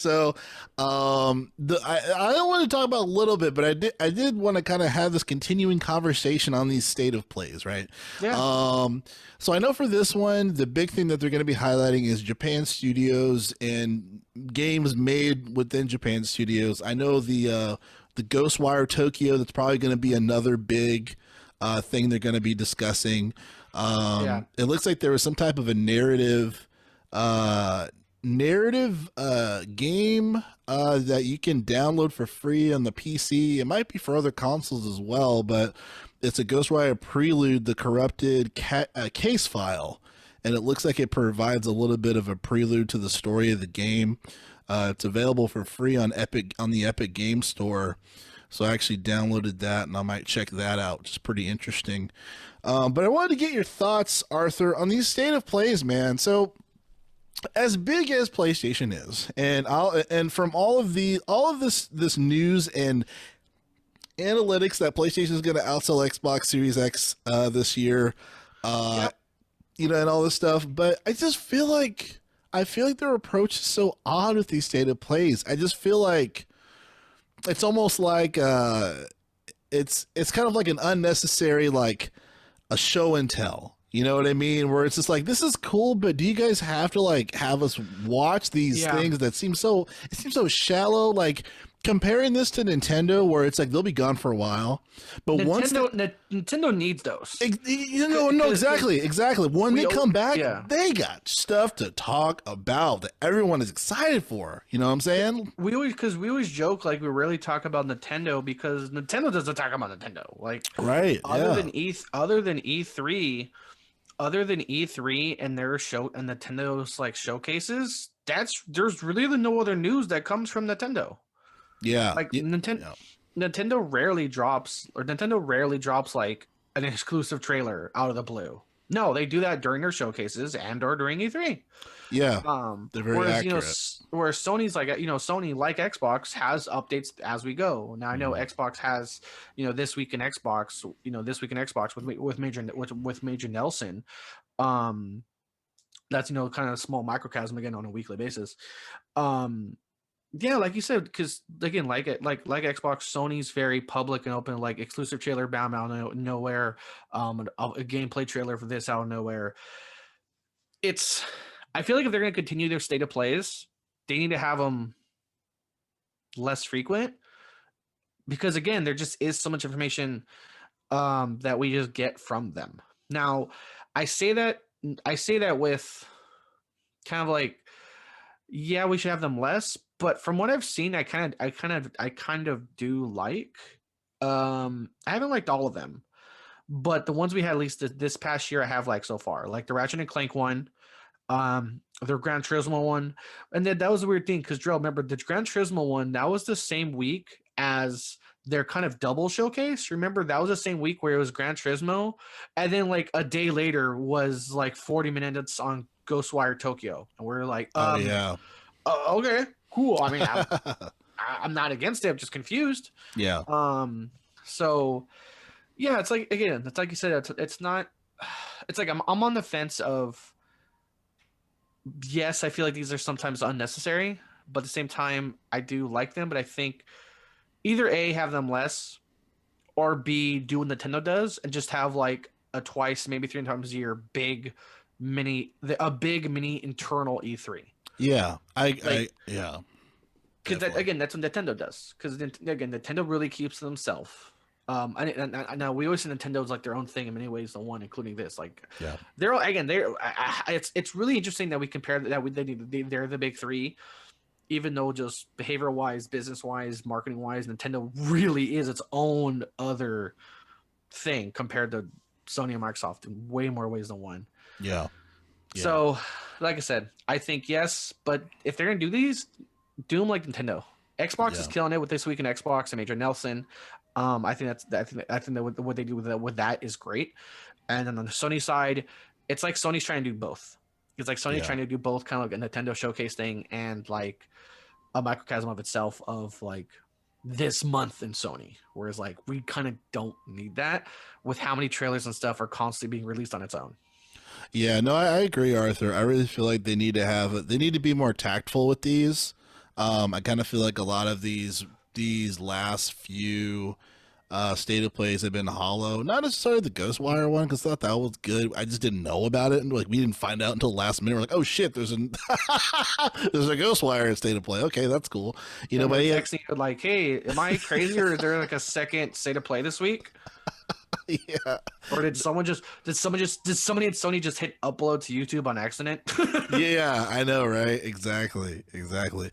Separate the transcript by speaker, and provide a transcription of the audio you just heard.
Speaker 1: So, I don't want to talk about a little bit, but I did want to kind of have this continuing conversation on these state of plays, right?
Speaker 2: Yeah.
Speaker 1: Um, so I know for this one, the big thing that they're going to be highlighting is Japan studios and games made within Japan studios. I know the Ghostwire Tokyo. That's probably going to be another big thing they're going to be discussing.
Speaker 2: Yeah.
Speaker 1: It looks like there was some type of a uh narrative game that you can download for free on the PC. It might be for other consoles as well, but it's a Ghostwire Prelude, the corrupted case file, and it looks like it provides a little bit of a prelude to the story of the game. It's available for free on the Epic Game Store. So I actually downloaded that, and I might check that out, which is pretty interesting. But I wanted to get your thoughts, Arthur, on these state of plays, man. So as big as PlayStation is, and from all of this news and analytics that PlayStation is going to outsell Xbox Series X this year, uh,
Speaker 2: Yep.
Speaker 1: and all this stuff. But I feel like their approach is so odd with these state of plays. I just feel like it's almost like it's kind of like an unnecessary, like a show and tell. You know what I mean? Where it's just like, this is cool, but do you guys have to like have us watch these
Speaker 2: Yeah.
Speaker 1: things that seem so shallow? Like comparing this to Nintendo, where it's like they'll be gone for a while, but once
Speaker 2: Nintendo needs those.
Speaker 1: no, exactly. When they come back,
Speaker 2: Yeah.
Speaker 1: they got stuff to talk about that everyone is excited for. You know what I'm saying?
Speaker 2: We always joke like we rarely talk about Nintendo because Nintendo doesn't talk about Nintendo. Like
Speaker 1: Right.
Speaker 2: other
Speaker 1: Yeah.
Speaker 2: than E3 and their show and Nintendo's like showcases, there's really no other news that comes from Nintendo.
Speaker 1: Yeah.
Speaker 2: Like
Speaker 1: Yeah.
Speaker 2: Nintendo rarely drops like an exclusive trailer out of the blue. No, they do that during their showcases and or during E3.
Speaker 1: Yeah. They're very
Speaker 2: Whereas
Speaker 1: accurate.
Speaker 2: whereas Sony's like Sony like Xbox has updates as we go. Now I know
Speaker 1: Mhm.
Speaker 2: Xbox has this week in Xbox with Major Nelson. Um, that's kind of a small microcosm again on a weekly basis. Um, yeah, like you said, because again, like Xbox, Sony's very public and open, like exclusive trailer bound out of nowhere, a gameplay trailer for this out of nowhere. It's I feel like if they're going to continue their state of plays, they need to have them less frequent because again, there just is so much information that we just get from them. Now, I say that I say that with kind of like, yeah, we should have them less, but from what I've seen, I kind of do like. I haven't liked all of them, but the ones we had at least this past year, I have liked so far, like the Ratchet and Clank one, their Gran Turismo one, and then that was a weird thing because Drill, remember the Gran Turismo one? That was the same week as their kind of double showcase. Remember that was the same week where it was Gran Turismo, and then like a day later was like 40 minutes on Ghostwire Tokyo, and we're like,
Speaker 1: Oh yeah.
Speaker 2: okay, cool. I mean, I'm not against it. I'm just confused.
Speaker 1: Yeah.
Speaker 2: So yeah, it's like again, it's like you said, it's not. It's like I'm on the fence of yes, I feel like these are sometimes unnecessary, but at the same time, I do like them. But I think either A, have them less, or B, do what Nintendo does and just have like a twice, maybe three times a year a big mini internal E3.
Speaker 1: Yeah.
Speaker 2: Like,
Speaker 1: Yeah.
Speaker 2: because
Speaker 1: Definitely.
Speaker 2: again, that's what Nintendo does. Because again, Nintendo really keeps to themselves. Now we always say Nintendo's like their own thing in many ways. The one, including this, like
Speaker 1: Yeah.
Speaker 2: they're all again, it's really interesting that we compare they're the big three, even though just behavior wise, business wise, marketing wise, Nintendo really is its own other thing compared to Sony and Microsoft in way more ways than one.
Speaker 1: Yeah. Yeah.
Speaker 2: So, like I said, I think yes, but if they're gonna do these, do them like Nintendo. Xbox is
Speaker 1: Yeah.
Speaker 2: killing it with This Week in Xbox and Major Nelson. I think that what they do with that is great. And then on the Sony side, it's like Sony's trying to do both. It's like Sony's
Speaker 1: Yeah.
Speaker 2: trying to do both, kind of like a Nintendo showcase thing and like a microcosm of itself of like this month in Sony. Whereas like we kind of don't need that with how many trailers and stuff are constantly being released on its own.
Speaker 1: Yeah, no, I agree, Arthur. I really feel like they need to be more tactful with these. I kind of feel like a lot of these last few state of plays have been hollow. Not necessarily the Ghostwire one, because I thought that was good. I just didn't know about it, and like we didn't find out until last minute. We're like, oh shit, there's there's a Ghostwire in state of play. Okay, that's cool. You know,
Speaker 2: And
Speaker 1: but
Speaker 2: they're
Speaker 1: yeah,
Speaker 2: texting you like, "Hey, am I crazy, or is there like a second state of play this week?"
Speaker 1: yeah,
Speaker 2: Or did somebody at Sony just hit upload to YouTube on accident?
Speaker 1: yeah. I know, right? Exactly, exactly.